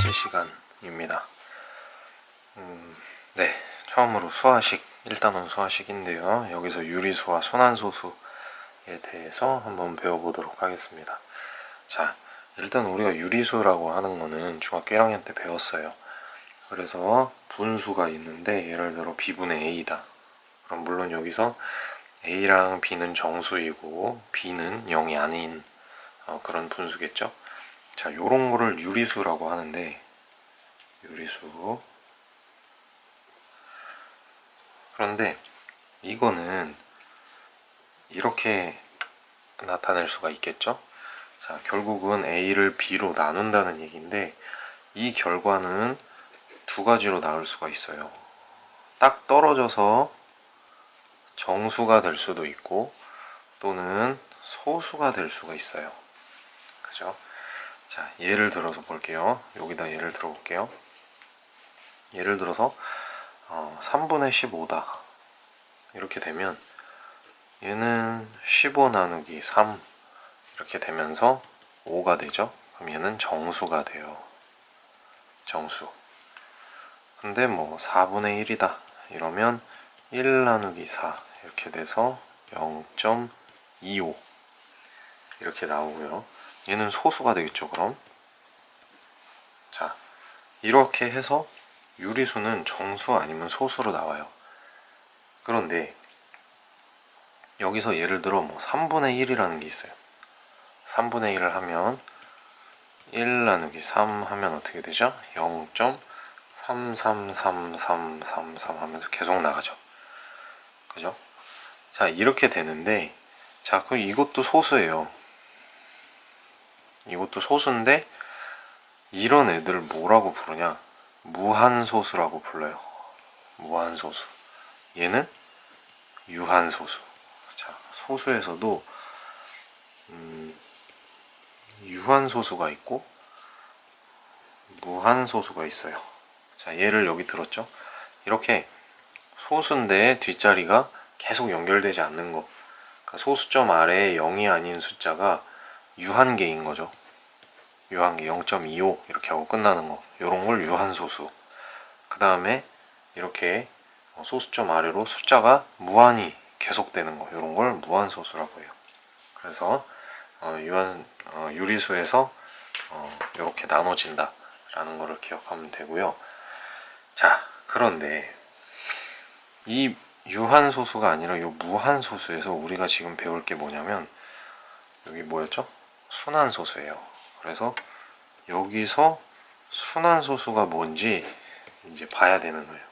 번째 시간입니다. 네, 처음으로 수화식, 1단원 수화식인데요. 여기서 유리수와 순환소수에 대해서 한번 배워보도록 하겠습니다. 자, 일단 우리가 유리수라고 하는 거는 중학교 1학년 때 배웠어요. 그래서 분수가 있는데 예를 들어 b분의 a다. 그럼 물론 여기서 a랑 b는 정수이고 b는 0이 아닌 그런 분수겠죠. 자, 요런 거를 유리수라고 하는데, 유리수. 그런데 이거는 이렇게 나타낼 수가 있겠죠. 자, 결국은 a를 b로 나눈다는 얘기인데, 이 결과는 두 가지로 나올 수가 있어요. 딱 떨어져서 정수가 될 수도 있고, 또는 소수가 될 수가 있어요. 그죠? 자, 예를 들어서 볼게요. 여기다 예를 들어 볼게요. 예를 들어서 3분의 15다. 이렇게 되면 얘는 15 나누기 3 이렇게 되면서 5가 되죠. 그럼 얘는 정수가 돼요. 정수. 근데 뭐 4분의 1이다. 이러면 1 나누기 4 이렇게 돼서 0.25 이렇게 나오고요. 얘는 소수가 되겠죠. 그럼 자, 이렇게 해서 유리수는 정수 아니면 소수로 나와요. 그런데 여기서 예를 들어 뭐 3분의 1이라는 게 있어요. 3분의 1을 하면 1 나누기 3 하면 어떻게 되죠? 0.333333 하면서 계속 나가죠. 그죠? 자, 이렇게 되는데, 자, 그럼 이것도 소수예요. 이것도 소수인데 이런 애들을 뭐라고 부르냐? 무한소수라고 불러요. 무한소수. 얘는 유한소수. 자, 소수에서도 유한소수가 있고 무한소수가 있어요. 자, 얘를 여기 들었죠? 이렇게 소수인데 뒷자리가 계속 연결되지 않는 거. 그러니까 소수점 아래에 0이 아닌 숫자가 유한계인 거죠. 유한계 0.25 이렇게 하고 끝나는 거. 요런 걸 유한소수. 그 다음에 이렇게 소수점 아래로 숫자가 무한히 계속되는 거. 요런 걸 무한소수라고 해요. 그래서 유리수에서 이렇게 나눠진다 라는 거를 기억하면 되고요. 자, 그런데 이 유한소수가 아니라 이 무한소수에서 우리가 지금 배울 게 뭐냐면, 여기 뭐였죠? 순환소수예요. 그래서 여기서 순환소수가 뭔지 이제 봐야 되는 거예요.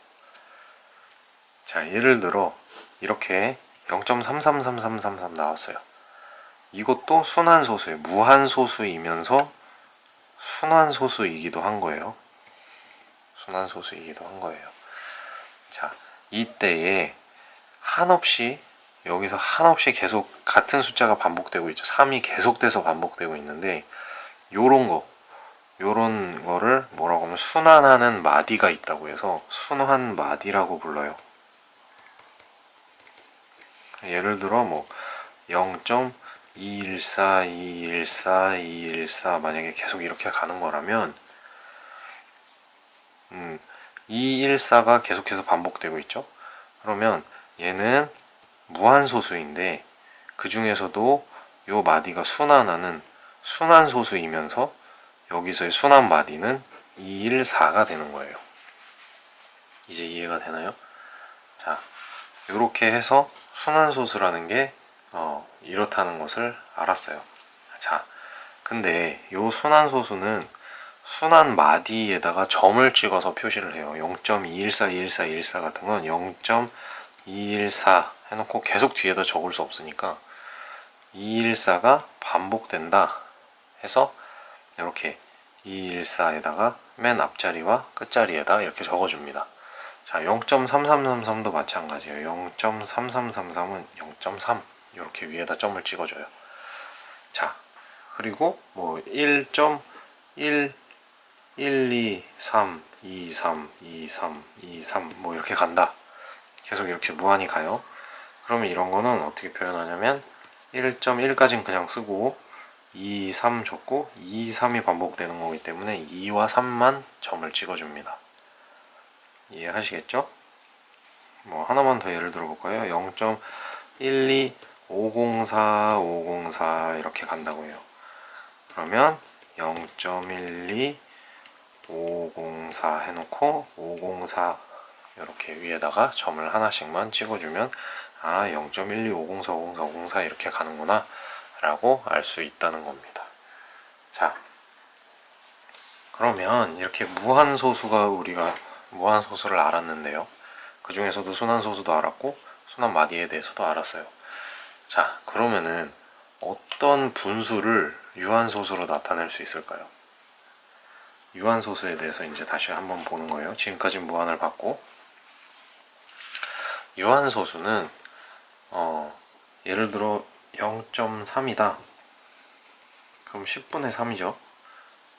자, 예를 들어 이렇게 0.333333 나왔어요. 이것도 순환소수예요. 무한소수이면서 순환소수이기도 한 거예요. 순환소수이기도 한 거예요. 자, 이때에 한없이 여기서 한없이 계속 같은 숫자가 반복되고 있죠. 3이 계속돼서 반복되고 있는데 요런 거를 뭐라고 하면 순환하는 마디가 있다고 해서 순환 마디라고 불러요. 예를 들어 뭐 0.214, 214, 214 만약에 계속 이렇게 가는 거라면 214가 계속해서 반복되고 있죠. 그러면 얘는 무한소수인데 그 중에서도 요 마디가 순환하는 순환소수이면서 여기서의 순환 마디는 214가 되는 거예요. 이제 이해가 되나요? 자, 이렇게 해서 순환소수라는 게 이렇다는 것을 알았어요. 자, 근데 요 순환소수는 순환 마디에다가 점을 찍어서 표시를 해요. 0.214, 214, 214 같은 건 0.214 해놓고 계속 뒤에다 적을 수 없으니까 214가 반복된다 해서 이렇게 214에다가 맨 앞자리와 끝자리에다 이렇게 적어줍니다. 자, 0.3333도 마찬가지예요. 0.3333은 0.3 이렇게 위에다 점을 찍어줘요. 자, 그리고 뭐 1.1 1, 2, 3, 2, 3, 2, 3, 2, 3 뭐 이렇게 간다. 계속 이렇게 무한히 가요. 그러면 이런 거는 어떻게 표현하냐면 1.1까지는 그냥 쓰고 2, 3 줬고 2, 3이 반복되는 거기 때문에 2와 3만 점을 찍어줍니다. 이해하시겠죠? 뭐 하나만 더 예를 들어볼까요? 0.12 504 504 이렇게 간다고요. 그러면 0.12 504 해놓고 504 이렇게 위에다가 점을 하나씩만 찍어주면 0.12 504 504 504 이렇게 가는구나 라고 알 수 있다는 겁니다. 자, 그러면 이렇게 우리가 무한소수를 알았는데요. 그 중에서도 순환소수도 알았고 순환마디에 대해서도 알았어요. 자, 그러면은 어떤 분수를 유한소수로 나타낼 수 있을까요? 유한소수에 대해서 이제 다시 한번 보는 거예요. 지금까지 무한을 봤고, 유한소수는 예를 들어 0.3이다. 그럼 10분의 3이죠.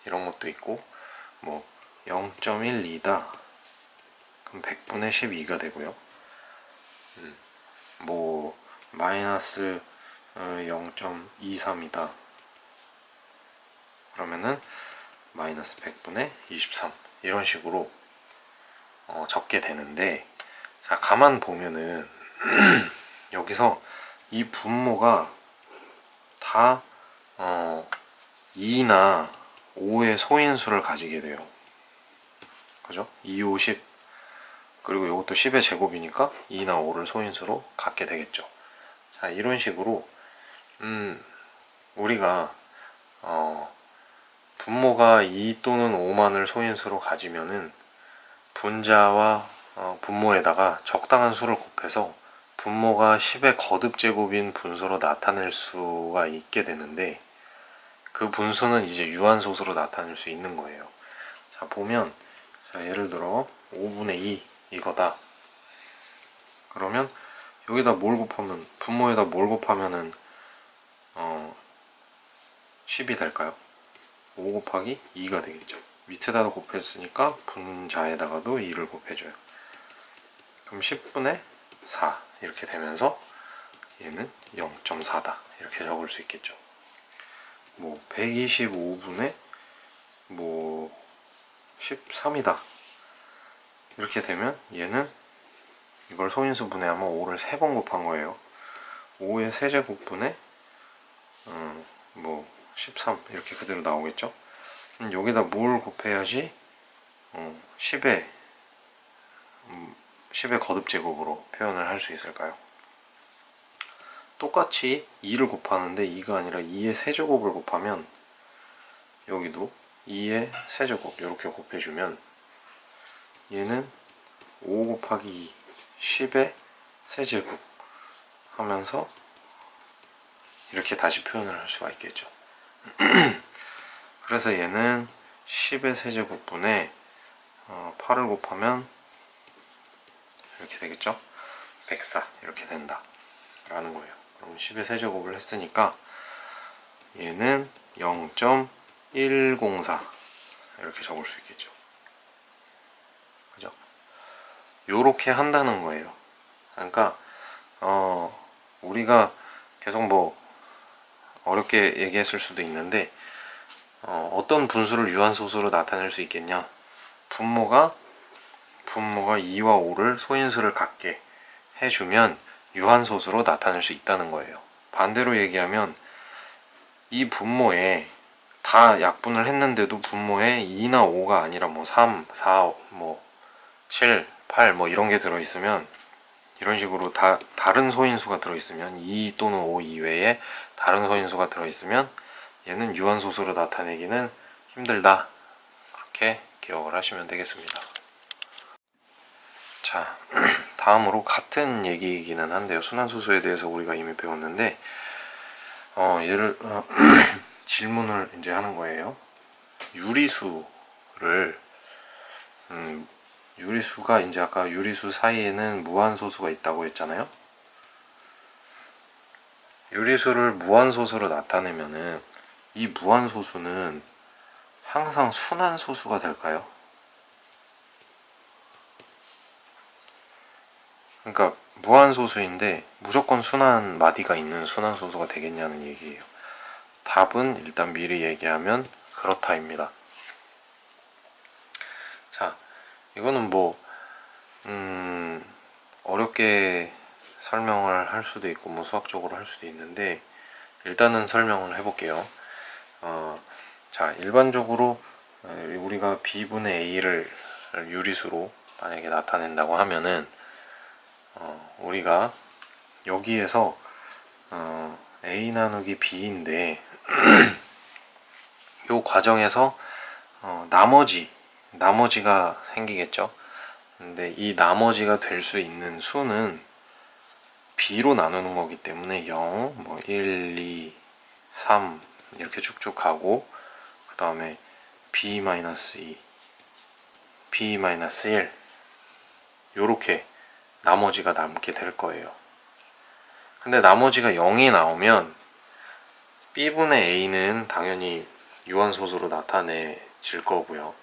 이런 것도 있고, 뭐 0.12다. 그럼 100분의 12가 되고요. 뭐 마이너스 0.23이다. 그러면은 마이너스 100분의 23 이런 식으로 적게 되는데, 자, 가만 보면은 여기서 이 분모가 다 2나 5의 소인수를 가지게 돼요. 그죠? 2, 5, 10. 그리고 이것도 10의 제곱이니까 2나 5를 소인수로 갖게 되겠죠. 자, 이런 식으로 우리가 분모가 2 또는 5만을 소인수로 가지면은 분자와 분모에다가 적당한 수를 곱해서 분모가 10의 거듭제곱인 분수로 나타낼 수가 있게 되는데, 그 분수는 이제 유한소수로 나타낼 수 있는 거예요. 자, 보면, 자, 예를 들어 5분의 2 이거다. 그러면 여기다 뭘 곱하면, 분모에다 뭘 곱하면은 10이 될까요? 5 곱하기 2가 되겠죠. 밑에다 곱했으니까 분자에다가도 2를 곱해줘요. 그럼 10분의 4 이렇게 되면서 얘는 0.4다 이렇게 적을 수 있겠죠. 뭐 125분의 뭐 13이다 이렇게 되면 얘는 이걸 소인수 분해하면 5를 3번 곱한 거예요. 5의 세제곱분의 뭐 13 이렇게 그대로 나오겠죠. 여기다 뭘 곱해야지 10의 10의 거듭제곱으로 표현을 할 수 있을까요? 똑같이 2를 곱하는데 2가 아니라 2의 세제곱을 곱하면 여기도 2의 세제곱 이렇게 곱해주면 얘는 5 곱하기 2 10의 세제곱 하면서 이렇게 다시 표현을 할 수가 있겠죠. 그래서 얘는 10의 세제곱분에 8을 곱하면 이렇게 되겠죠. 104 이렇게 된다 라는 거예요. 그럼 10의 세제곱을 했으니까 얘는 0.104 이렇게 적을 수 있겠죠. 그죠? 요렇게 한다는 거예요. 그러니까 우리가 계속 뭐 어렵게 얘기했을 수도 있는데 어떤 분수를 유한소수로 나타낼 수 있겠냐. 분모가 2와 5를 소인수를 갖게 해주면 유한소수로 나타낼 수 있다는 거예요. 반대로 얘기하면 이 분모에 다 약분을 했는데도 분모에 2나 5가 아니라 뭐 3, 4, 뭐 7, 8 뭐 이런 게 들어있으면, 이런 식으로 다른 소인수가 들어있으면 2 또는 5 이외에 다른 소인수가 들어있으면 얘는 유한소수로 나타내기는 힘들다. 그렇게 기억을 하시면 되겠습니다. 자, 다음으로 같은 얘기이기는 한데요. 순환소수에 대해서 우리가 이미 배웠는데 질문을 이제 하는 거예요. 유리수가 이제 아까 유리수 사이에는 무한소수가 있다고 했잖아요. 유리수를 무한소수로 나타내면은 이 무한소수는 항상 순환소수가 될까요? 그러니까 무한소수인데 무조건 순환 마디가 있는 순환소수가 되겠냐는 얘기예요. 답은 일단 미리 얘기하면 그렇다입니다. 자, 이거는 뭐 어렵게 설명을 할 수도 있고 뭐 수학적으로 할 수도 있는데 일단은 설명을 해볼게요. 자, 일반적으로 우리가 b분의 a를 유리수로 만약에 나타낸다고 하면은 우리가 여기에서 a 나누기 b인데 요 과정에서 나머지가 생기겠죠. 근데 이 나머지가 될 수 있는 수는 b로 나누는 거기 때문에 0, 뭐 1, 2, 3 이렇게 쭉쭉 가고 그 다음에 b-2, b-1 요렇게 나머지가 남게 될 거예요. 근데 나머지가 0이 나오면 b분의 a는 당연히 유한소수로 나타내질 거고요.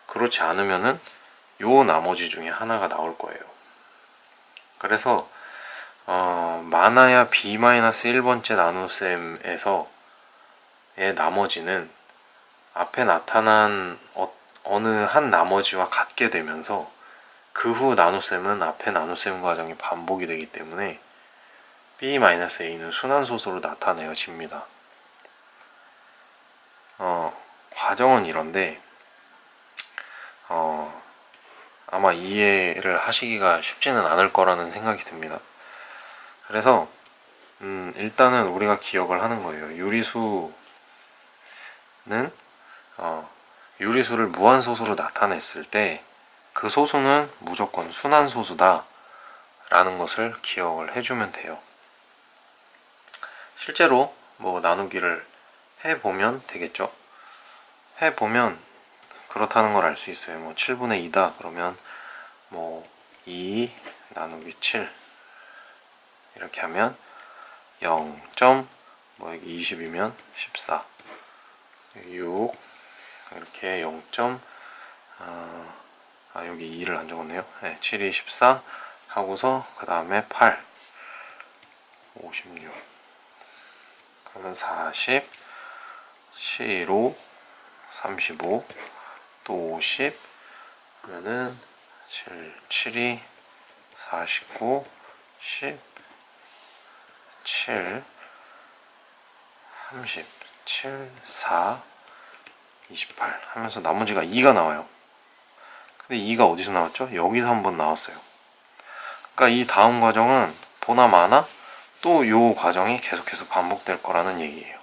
그렇지 않으면은 요 나머지 중에 하나가 나올 거예요. 그래서 많아야 b-1번째 나눗셈에서의 나머지는 앞에 나타난 어느 한 나머지와 같게 되면서 그 후 나눗셈은 앞에 나눗셈 과정이 반복이 되기 때문에 b-a는 순환소수로 나타내어집니다. 과정은 이런데 아마 이해를 하시기가 쉽지는 않을 거라는 생각이 듭니다. 그래서 일단은 우리가 기억을 하는 거예요. 유리수를 무한소수로 나타냈을 때 그 소수는 무조건 순환소수다 라는 것을 기억을 해주면 돼요. 실제로 뭐 나누기를 해보면 되겠죠. 해보면 그렇다는 걸 알 수 있어요. 뭐 7분의 2다 그러면 뭐 2 나누기 7 이렇게 하면 0. 뭐 여기 20이면 14 6 이렇게 0. 여기 2를 안 적었네요. 네, 7이 14 하고서 그 다음에 8 56 그러면 40 15 35 또 50 그러면은 7이 49 10 7 30 7 4 28 하면서 나머지가 2가 나와요. 근데 2가 어디서 나왔죠? 여기서 한번 나왔어요. 그러니까 이 다음 과정은 보나 마나 또 요 과정이 계속해서 반복될 거라는 얘기예요.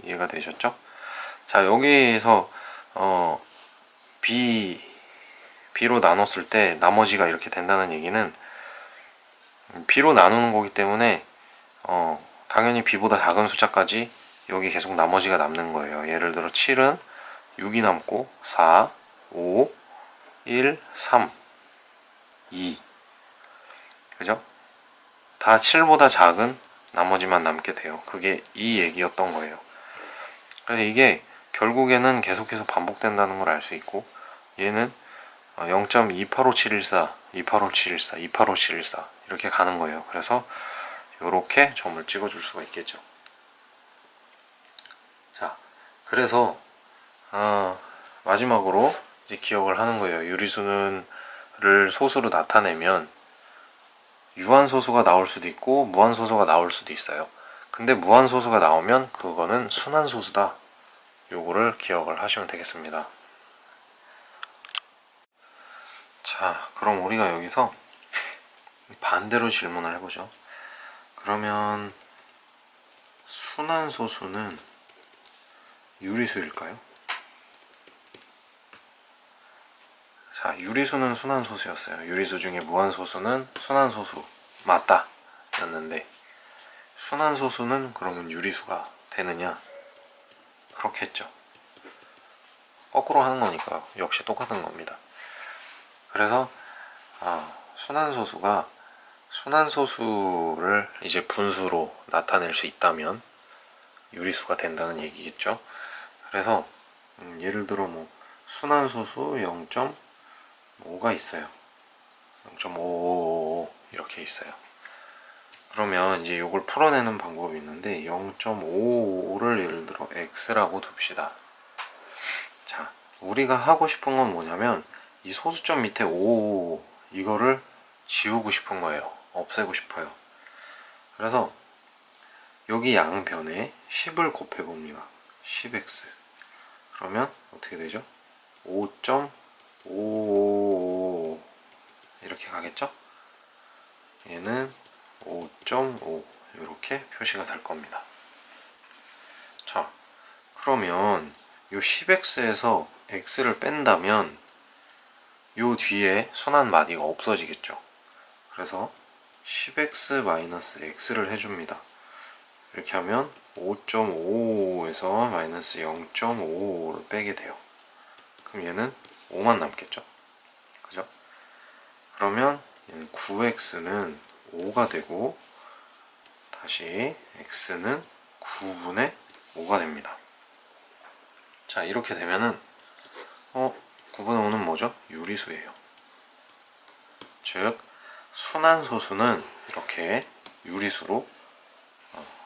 이해가 되셨죠? 자, 여기에서 b로 나눴을 때 나머지가 이렇게 된다는 얘기는 b로 나누는 거기 때문에 당연히 b보다 작은 숫자까지 여기 계속 나머지가 남는 거예요. 예를 들어 7은 6이 남고 4, 5, 1, 3, 2 그죠? 다 7보다 작은 나머지만 남게 돼요. 그게 이 얘기였던 거예요. 그래서 이게 결국에는 계속해서 반복된다는 걸 알 수 있고 얘는 0.285714, 285714, 285714 이렇게 가는 거예요. 그래서 이렇게 점을 찍어줄 수가 있겠죠. 자, 그래서 마지막으로 이제 기억을 하는 거예요. 유리수를 소수로 나타내면 유한소수가 나올 수도 있고 무한소수가 나올 수도 있어요. 근데 무한소수가 나오면 그거는 순환소수다. 요거를 기억을 하시면 되겠습니다. 자, 그럼 우리가 여기서 반대로 질문을 해보죠. 그러면 순환소수는 유리수일까요? 자, 유리수는 순환소수였어요. 유리수 중에 무한소수는 순환소수 맞다 였는데 순환소수는 그러면 유리수가 되느냐? 그렇겠죠. 거꾸로 하는 거니까 역시 똑같은 겁니다. 그래서 순환소수가 순환소수를 이제 분수로 나타낼 수 있다면 유리수가 된다는 얘기겠죠. 그래서 예를 들어 뭐 순환소수 0.5가 있어요. 0.555 이렇게 있어요. 그러면 이제 이걸 풀어내는 방법이 있는데 0.55를 예를 들어 x라고 둡시다. 자, 우리가 하고 싶은 건 뭐냐면 이 소수점 밑에 5 이거를 지우고 싶은 거예요. 없애고 싶어요. 그래서 여기 양변에 10을 곱해 봅니다. 10x. 그러면 어떻게 되죠? 5.5 이렇게 가겠죠? 얘는 5.5 이렇게 표시가 될 겁니다. 자, 그러면 이 10x에서 x를 뺀다면 요 뒤에 순환 마디가 없어지겠죠. 그래서 10x-x를 해줍니다. 이렇게 하면 5.55에서 마이너스 0.55를 빼게 돼요. 그럼 얘는 5만 남겠죠. 그죠? 그러면 얘는 9x는 5가 되고 다시 x는 9분의 5가 됩니다. 자, 이렇게 되면은 9분의 5는 뭐죠? 유리수예요. 즉 순환소수는 이렇게 유리수로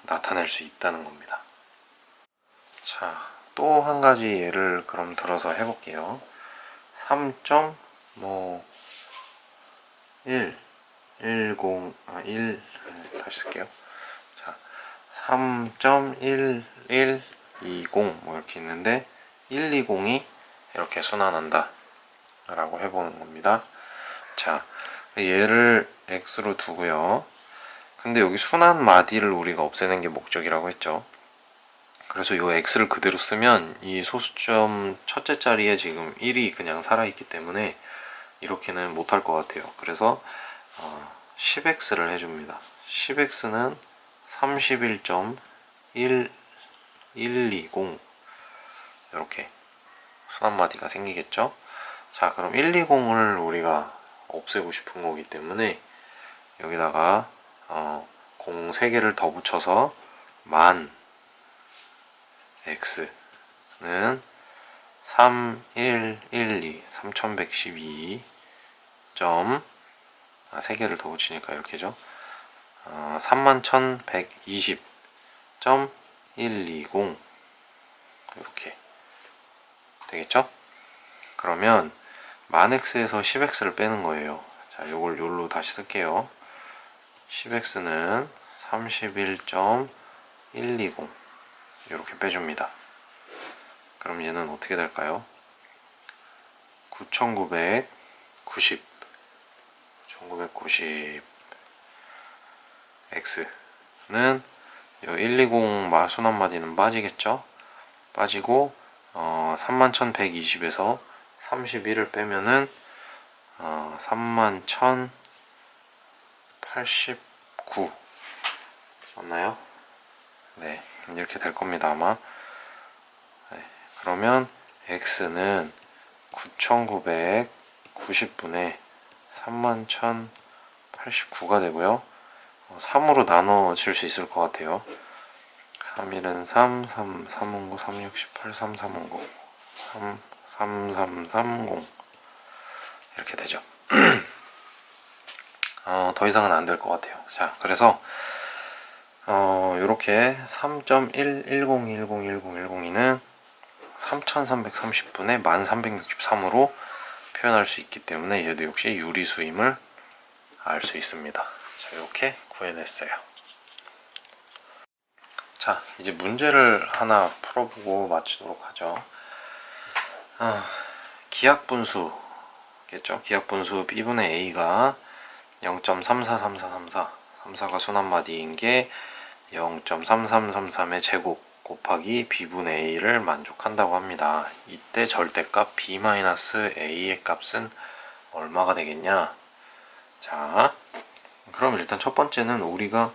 나타낼 수 있다는 겁니다. 자, 또 한 가지 예를 그럼 들어서 해볼게요. 3.10 다시 쓸게요. 자, 3.1120 뭐 이렇게 있는데 120이 이렇게 순환한다 라고 해보는 겁니다. 자, 얘를 x로 두고요. 근데 여기 순환 마디를 우리가 없애는 게 목적이라고 했죠. 그래서 이 x를 그대로 쓰면 이 소수점 첫째 자리에 지금 1이 그냥 살아있기 때문에 이렇게는 못할 것 같아요. 그래서 10x를 해줍니다. 10x는 31.1120 이렇게 순환마디가 생기겠죠. 자, 그럼 120을 우리가 없애고 싶은 거기 때문에 여기다가 0 3개를 더 붙여서 만 x는 3112 3112 3개를 더 붙이니까 이렇게죠. 31,120.120 이렇게 되겠죠? 그러면 만 x에서 10x를 빼는 거예요. 자, 요걸 요로 다시 쓸게요. 10x는 31.120 이렇게 빼줍니다. 그럼 얘는 어떻게 될까요? 9990 x는 120 순환마디는 빠지겠죠? 빠지고 31,120에서 31을 빼면은 31,089 맞나요? 네, 이렇게 될 겁니다 아마. 네, 그러면 x는 9990분의 31,089가 되고요. 3으로 나눠질 수 있을 것 같아요. 3일은 3, 3, 359, 368, 3, 359, 3, 3, 3, 30 이렇게 되죠. 더 이상은 안 될 것 같아요. 자, 그래서 이렇게 3.110101012는 3330분의 1363으로 표현할 수 있기 때문에 얘도 역시 유리수임을 알 수 있습니다. 자, 이렇게 구해냈어요. 자, 이제 문제를 하나 풀어보고 마치도록 하죠. 기하분수겠죠. 기하분수 b분의 a가 0.343434 34가 순환마디인 게 0.3333의 제곱 곱하기 b분의 a를 만족한다고 합니다. 이때 절대값 b-a의 값은 얼마가 되겠냐? 자, 그럼 일단 첫 번째는 우리가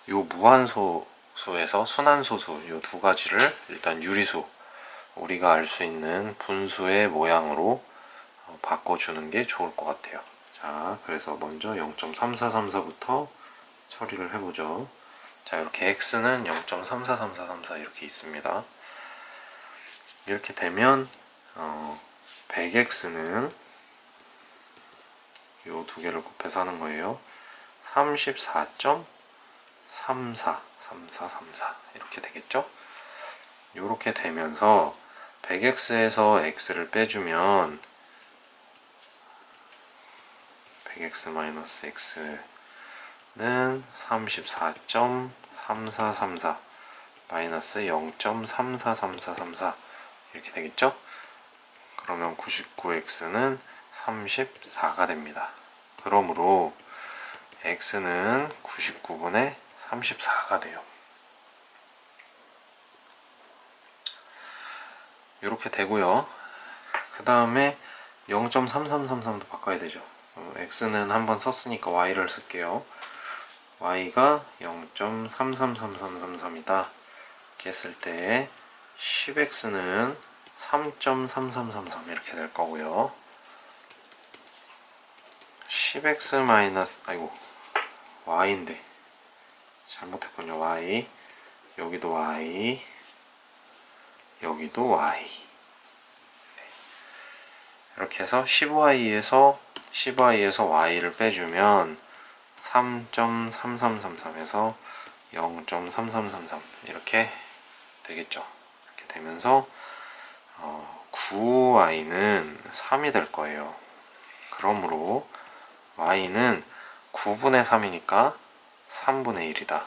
요 무한소수에서 순환소수 요 두 가지를 일단 유리수 우리가 알 수 있는 분수의 모양으로 바꿔주는 게 좋을 것 같아요. 자, 그래서 먼저 0.3434부터 처리를 해보죠. 자, 이렇게 x는 0.343434 이렇게 있습니다. 이렇게 되면 100x는 요 두 개를 곱해서 하는 거예요. 34.5 3, 4, 3, 4, 3, 4 이렇게 되겠죠? 이렇게 되면서 100x에서 x를 빼주면 100x-x는 34.3434 마이너스 0.343434 이렇게 되겠죠? 그러면 99x는 34가 됩니다. 그러므로 x는 99분의 34가 돼요. 이렇게 되고요. 그 다음에 0.3333도 바꿔야 되죠. x는 한번 썼으니까 y를 쓸게요. y가 0.333333이다 이렇게 했을 때 10x는 3.3333 이렇게 될 거고요. 10x 마이너스 y인데 잘못했군요. y 여기도 y 여기도 y 이렇게 해서 10y에서 y를 빼주면 3.3333에서 0.3333 이렇게 되겠죠. 이렇게 되면서 9y는 3이 될 거예요. 그러므로 y는 9분의 3이니까 3분의 1이다.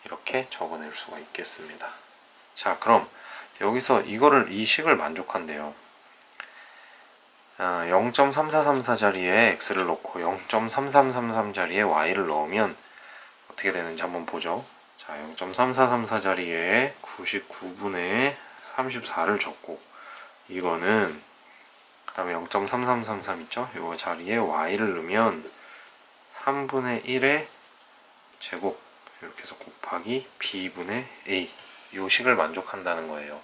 이렇게 적어낼 수가 있겠습니다. 자, 그럼 여기서 이 식을 만족한대요. 0.3434 자리에 x를 넣고 0.3333 자리에 y를 넣으면 어떻게 되는지 한번 보죠. 자, 0.3434 자리에 99분의 34를 적고 이거는 그 다음에 0.3333 있죠? 이 자리에 y를 넣으면 3분의 1의 제곱 이렇게 해서 곱하기 b분의 a 이 식을 만족한다는 거예요.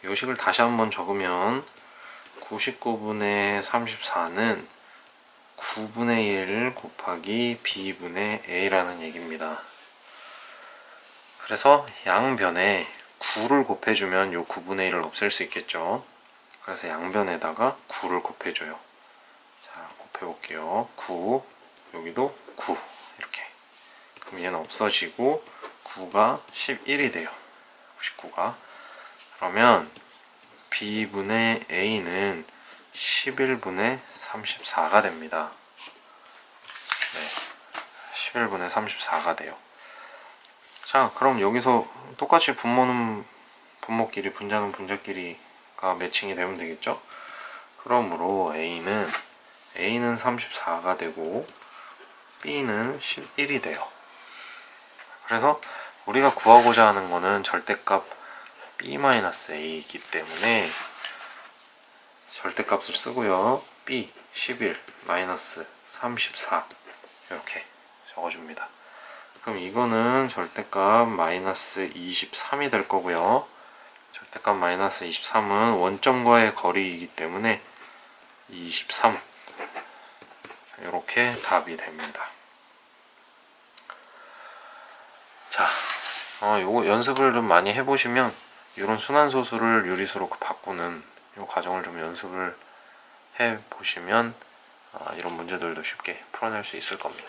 이 식을 다시 한번 적으면 99분의 34는 9분의 1 곱하기 b분의 a라는 얘기입니다. 그래서 양변에 9를 곱해주면 이 9분의 1을 없앨 수 있겠죠. 그래서 양변에다가 9를 곱해줘요. 자, 곱해볼게요. 9, 여기도 9 이렇게. 그럼 얘는 없어지고 9가 11이 돼요. 99가. 그러면 b분의 a는 11분의 34가 됩니다. 네, 11분의 34가 돼요. 자, 그럼 여기서 똑같이 분모는 분모끼리, 분자는 분자끼리가 매칭이 되면 되겠죠? 그러므로 A는 34가 되고 B는 11이 돼요. 그래서 우리가 구하고자 하는 거는 절대값 B-A이기 때문에 절대값을 쓰고요. B 11 마이너스 34 이렇게 적어줍니다. 그럼 이거는 절대값 마이너스 23이 될 거고요. 절대값 마이너스 23은 원점과의 거리이기 때문에 23 이렇게 답이 됩니다. 자, 요거 연습을 좀 많이 해보시면 이런 순환소수를 유리수로 바꾸는 이 과정을 좀 연습을 해보시면 이런 문제들도 쉽게 풀어낼 수 있을 겁니다.